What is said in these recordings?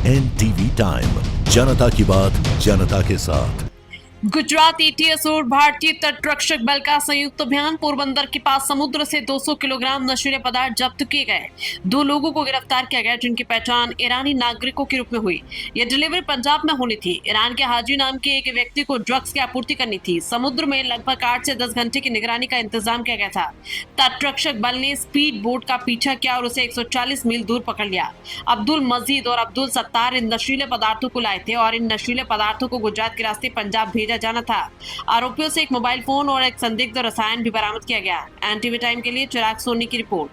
NTV time, जनता की बात जनता के साथ। गुजरात एटीएस और भारतीय तटरक्षक बल का संयुक्त अभियान पोरबंदर के पास समुद्र से 200 किलोग्राम नशीले पदार्थ जब्त किए गए। 2 लोगों को गिरफ्तार किया गया जिनकी पहचान ईरानी नागरिकों के रूप में हुई। यह डिलीवरी पंजाब में होनी थी। ईरान के हाजी नाम के एक व्यक्ति को ड्रग्स की आपूर्ति करनी थी। समुद्र में लगभग 8 से 10 घंटे की निगरानी का इंतजाम किया गया था। तटरक्षक बल ने स्पीड बोट का पीछा किया और उसे 140 मील दूर पकड़ लिया। अब्दुल मजीद और अब्दुल सत्तार इन नशीले पदार्थों को लाए थे और इन नशीले पदार्थों को गुजरात के रास्ते पंजाब भेजा जाना था। आरोपियों से एक मोबाइल फोन और एक संदिग्ध रसायन भी बरामद किया गया। एनटीवी टाइम के लिए चिराग सोनी की रिपोर्ट।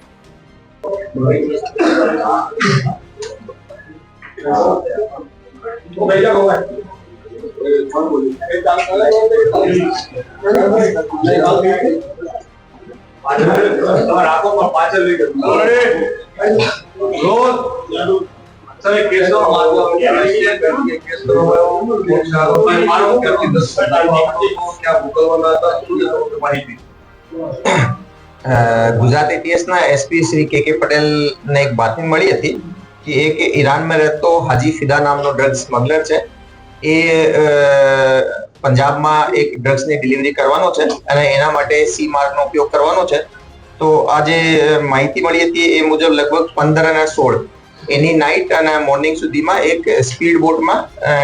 ગુજરાત એટીએસના એસપી શ્રી કે પટેલ ને એક બાતમી મળી હતી કે એક ઈરાનમાં રહેતો હાજી ફિદા નામનો ડ્રગ સ્મગલર છે એ પંજાબમાં એક ડ્રગ્સની ડિલિવરી કરવાનો છે અને એના માટે સી માર્ગનો ઉપયોગ કરવાનો છે. તો આ જે માહિતી મળી હતી એ મુજબ લગભગ 15 અને 16 એની નાઇટ અને મોર્નિંગ સુધીમાં એક સ્પીડ બોટમાં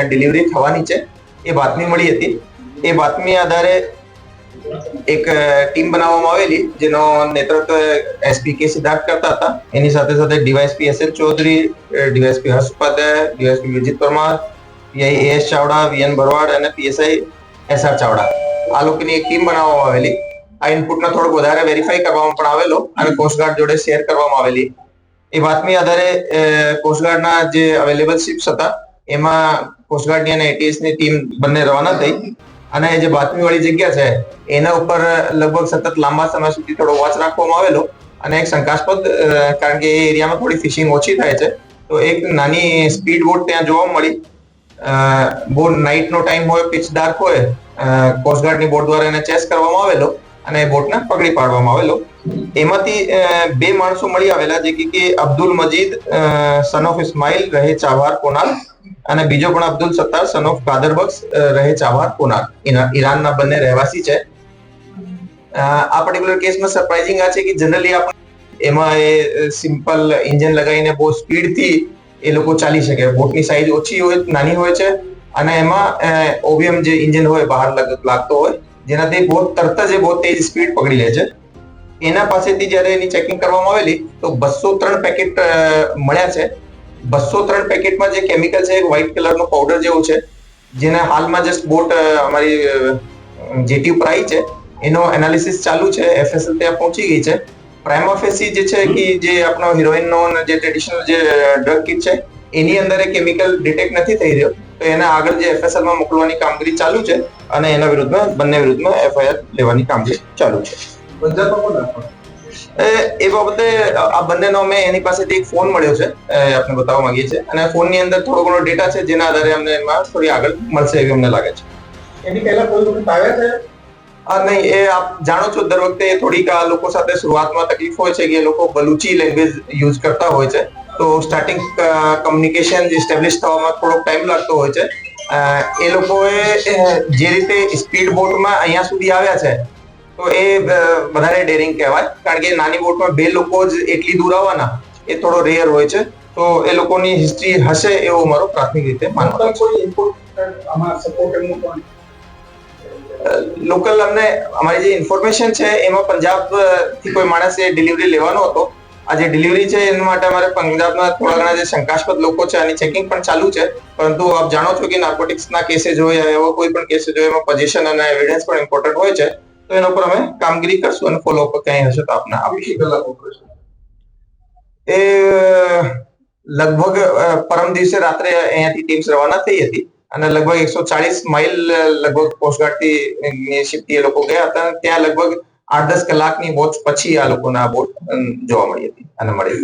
ડિલિવરી થવાની છે એ બાતમી મળી હતી. એ બાતમી આધારે એક ટીમ બનાવવામાં આવેલી જેનો નેતૃત્વ એસપી કે સિદ્ધાર્થ કરતા હતા. એની સાથે સાથે DYSP SN Chaudhary, DYSP Harsh Upadhyay, DYSP Vijit Parmar, PI S Chavda, VN Bharwad અને પીએસઆઈ એસઆર ચાવડા આ લોકોની એક ટીમ બનાવવામાં આવેલી. આ ઇનપુટને થોડોક વધારે વેરીફાઈ કરવામાં પણ આવેલો અને કોસ્ટગાર્ડ જોડે શેર કરવામાં આવેલી. એ બાતમી આધારે કોસ્ટગાર્ડના જે અવેલેબલ શિપ્સ હતા એમાં કોસ્ટગાર્ડની અને એટીએસની ટીમ બંને રવાના થઈ અને જે બાતમીવાળી જગ્યા છે એના ઉપર લગભગ સતત લાંબા સમય સુધી થોડો વોચ રાખવામાં આવેલો અને એક શંકાસ્પદ કારણ કે એ એરિયામાં થોડી ફિશિંગ ઓછી થાય છે તો એક નાની સ્પીડ બોટ ત્યાં જોવા મળી. બહુ નાઇટનો ટાઈમ હોય, પિચ ડાર્ક હોય, કોસ્ટગાર્ડની બોટ દ્વારા એને ચેસ કરવામાં આવેલો અને બોટને પકડી પાડવામાં આવેલો. એમાંથી 2 માણસો મળી આવેલા જે કે અબ્દુલ મજીદ સન ઓફ ઇસ્માઇલ રહે ચાવાર કોનાલ અને બીજો પણ અબ્દુલ સત્તાર સન ઓફ કાદર બક્ષ રહે ચાવાર કોનાલ ઈરાનના બંને રહેવાસી છે. આ પર્ટિક્યુલર કેસમાં સરપ્રાઇઝિંગ આ છે કે જનરલી આપણે એમાં એ સિમ્પલ એન્જિન લગાવીને બહુ સ્પીડથી એ લોકો ચાલી શકે. બોટની સાઈઝ ઓછી હોય, નાની હોય છે અને એમાં ઓવીએમ જે એન્જિન હોય બહાર લાગતો હોય જેનાથી બહુ તરત જ બહુ તેજ સ્પીડ પકડી લે છે. એના પાસેથી જ્યારે એની ચેકિંગ કરવામાં આવેલી તો 203 પેકેટ મળ્યા છે. 203 પેકેટમાં જે કેમિકલ છે એક વ્હાઇટ કલરનો પાવડર જેવું છે જેને હાલમાં જસ્ટ બોટ અમારી જેટી ઉપર આવી છે એનો એનાલિસિસ ચાલુ છે. એફએસએલ ત્યાં પહોંચી ગઈ છે. પ્રાઇમા ફેસી જે છે કે જે આપણો હિરોઈનનો જે ટ્રેડિશનલ જે ડ્રગ કિટ છે એની અંદર એ કેમિકલ ડિટેક્ટ નથી થઈ રહ્યો તો એને આગળ જે એફએસએલમાં મોકલવાની કામગીરી ચાલુ છે અને એના વિરુદ્ધમાં બંને વિરુદ્ધમાં એફઆઈઆર લેવાની કામગીરી ચાલુ છે. એ બાબતે આ બંનેનો અમે એની પાસેથી એક ફોન મળ્યો છે આપણે બતાવવા માંગીએ છીએ અને ફોનની અંદર થોડો ઘણો ડેટા છે જેના આધારે અમને એમાં થોડી આગળ મળશે એવી અમને લાગે છે. એની પહેલા કોઈ વખત આવ્યા છે? નહીં, એ આપ જાણો છો દર વખતે થોડીક આ લોકો સાથે શરૂઆતમાં તકલીફ હોય છે કે એ લોકો બલુચી લેંગ્વેજ યુઝ કરતા હોય છે તો સ્ટાર્ટિંગ કમ્યુનિકેશન એસ્ટેબ્લિશ થવામાં થોડો ટાઈમ લાગતો હોય છે. એ લોકોએ જે રીતે સ્પીડ બોટમાં અહીંયા સુધી આવ્યા છે તો એ વધારે ડેરિંગ કહેવાય કારણ કે નાની બોટમાં 2 લોકો જ એટલી દૂર આવવાના એ થોડો રેર હોય છે. તો એ લોકોની હિસ્ટ્રી હશે એવો મારો પ્રાથમિક રીતે માનવાનો છે. લોકલ અમને અમારી જે ઇન્ફોર્મેશન છે એમાં પંજાબથી કોઈ માણસે ડિલિવરી લેવાનો હતો. આ જે ડિલિવરી છે એના માટે અમારે પંજાબના થોડા ઘણા જે શંકાસ્પદ લોકો છે આની ચેકિંગ પણ ચાલુ છે પરંતુ આપ જાણો છો કે નાર્કોટિક્સના કેसेस હોય એવો કોઈ પણ કેसेस હોય એમાં પોઝિશન અને એવિડન્સ પણ ઇમ્પોર્ટન્ટ હોય છે તો એના પર અમે કામગીરી કરશું અને ફોલોઅપ ક્યાંય હશે તો આપને આપીશું. એ લગભગ પરમ દિવસે રાત્રે અહીંયાથી ટીમ્સ રવાના થઈ હતી અને લગભગ 140 માઇલ લગભગ કોસ્ટગાર્ડથી શિપથી એ લોકો ગયા હતા. ત્યાં લગભગ 8-10 કલાકની વોચ પછી આ લોકોને આ બોટ જોવા મળી હતી અને મળી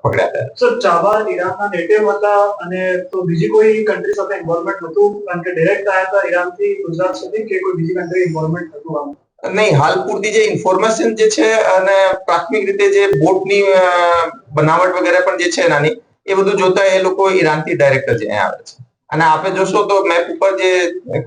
પકડ્યા હતા. સર, ચાવાર ઈરાનના નેટિવ હતા અને તો બીજી કોઈ કન્ટ્રી સાથે ઇન્વોલ્વમેન્ટ હતું કારણ કે ડાયરેક્ટ આયા હતા ઈરાનથી ગુજરાત સુધી કે કોઈ બીજી કન્ટ્રી ઇન્વોલ્વમેન્ટ હતું આમ? નહીં, હાલ પૂરતી જે ઇન્ફોર્મેશન જે છે અને પ્રાથમિક રીતે જે બોટની બનાવટ વગેરે પણ જે છે નાની એ બધું જોતા એ લોકો ઈરાનથી ડાયરેક્ટ જ અહીંયા આવે છે. અને આપણે જોશો તો મેપ ઉપર જે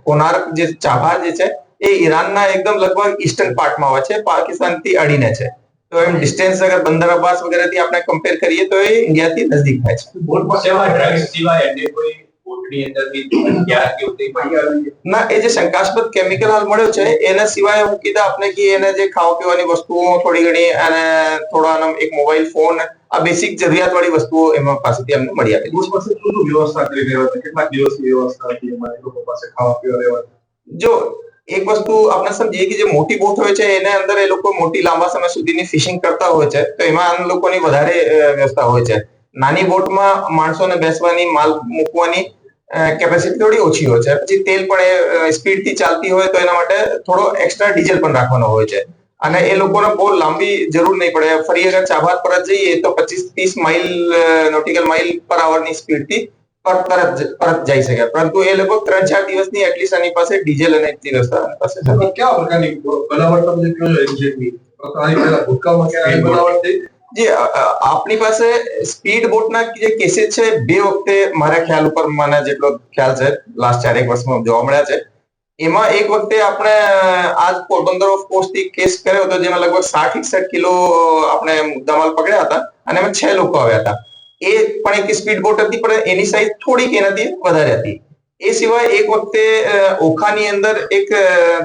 કોનાર્ક જે ચાબહાર જે છે એ ઈરાનના એકદમ લગભગ ઈસ્ટર્ન પાર્ટમાં આવે છે, પાકિસ્તાનથી અડીને છે. તો એમ ડિસ્ટન્સ અગર બંદર અબ્બાસ વગેરેથી આપણે કમ્પેર કરીએ તો એ ઇન્ડિયાથી નજદીક થાય છે. બોટ પર સેવા ડ્રગ્સ સિવાય અન્ય કોઈ બોટની અંદરથી હથિયાર કે એવું કંઈ મળી આવ્યું છે? ના, એ જે શંકાસ્પદ કેમિકલ હાલ મળ્યો છે એના સિવાય હું કીધા આપને કે એને જે ખાવા પીવાની વસ્તુઓ થોડી ઘણી અને થોડા એક મોબાઈલ ફોન, આ બેસિક જરૂરિયાત વાળી વસ્તુઓ એમાં પાસેથી અમને મળી આવી. બોટ પાસે શું વ્યવસ્થા કરી રહ્યા હતા, કેટલા દિવસની વ્યવસ્થા હતી અમારી લોકો પાસે ખાવા પીવા રહેવા? જો એક વસ્તુ આપણે સમજીએ કે જે મોટી બોટ હોય છે એને અંદર એ લોકો મોટી લાંબા સમય સુધીની ફિશિંગ કરતા હોય છે, તો એમાં આમ લોકોની વધારે વ્યવસ્થા હોય છે. નાની બોટમાં માણસોને બેસવાની, માલ મૂકવાની કેપેસિટી થોડી ઓછી હોય છે. પછી તેલ પણ એ સ્પીડથી ચાલતી હોય તો એના માટે થોડો એક્સ્ટ્રા ડીઝલ પણ રાખવાનો હોય છે. અને એ લોકોને બહુ લાંબી જરૂર નહીં પડે. ફરી અગર ચાબહાર પરત જઈએ તો 25-30 માઇલ નોટિકલ માઇલ પર આવરની સ્પીડથી પરત જઈ શકે. પરંતુ એ લગભગ 3-4 દિવસની એટલીસ્ટ આની પાસે ડીઝલ અને એટલી વ્યવસ્થા આની પાસે નથી. કેવા પ્રકારની બનાવટ તમને કહો એક્ઝેક્ટલી? આની પહેલા ભૂતકાળમાં ક્યારે બનાવટ થઈ? જે આપણી પાસે સ્પીડ બોટના જે કેસીસ છે બે વખતે મારા ખ્યાલ ઉપર, મને જેટલો ખ્યાલ છે લાસ્ટ 4-1 વર્ષમાં જોવા મળ્યા છે. એમાં એક વખતે આપણે આજ પોરબંદર ઓફ કોસ્ટ થી કેસ કર્યો હતો જેમાં લગભગ 60-61 કિલો આપણે મુદ્દામાલ પકડ્યા હતા અને એમાં 6 લોકો આવ્યા હતા. એ પણ એક સ્પીડ બોટ હતી, પણ એની સાઈઝ થોડીક એનાથી વધારે હતી. એ સિવાય એક વખતે ઓખાની અંદર એક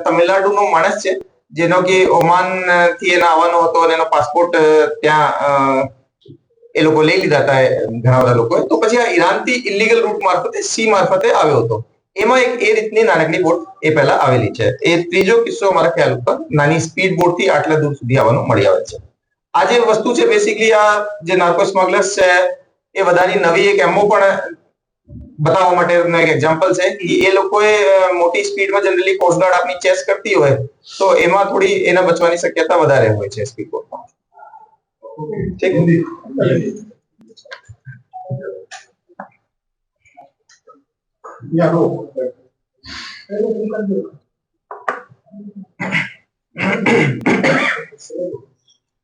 તમિલનાડુનો માણસ છે જેનો કે ઓમાન થી એને આવવાનો હતો અને એનો પાસપોર્ટ ત્યાં એ લોકો લઈ લીધા હતા ઘણા બધા લોકોએ. તો પછી આ ઈરાનથી ઇલીગલ રૂટ મારફતે સી મારફતે આવ્યો હતો. એમાં એક એ રીતની નાનકડી બોટ એ પહેલા આવેલી છે. એ ત્રીજો કિસ્સો મારા ખ્યાલ ઉપર નાની સ્પીડ બોટ થી આટલા દૂર સુધી આવવાનું મળી આવે છે. આ જે વસ્તુ છે બેસિકલી આ જે નાર્કો સ્મગલર્સ છે એ બધાની નવી એક એમઓ પણ બતાવવા માટેનો એક એક્ઝામ્પલ છે કે એ લોકોએ મોટી સ્પીડમાં જનરલી કોસ્ટગાર્ડ આપની ચેસ કરતી હોય તો એમાં થોડી એને બચવાની શક્યતા વધારે હોય છે સ્પીડ બોટમાં. ઠીક.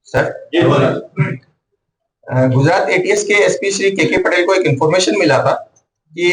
सर, गुजरात एटीएस के एसपी श्री के पटेल को एक इन्फॉर्मेशन मिला था कि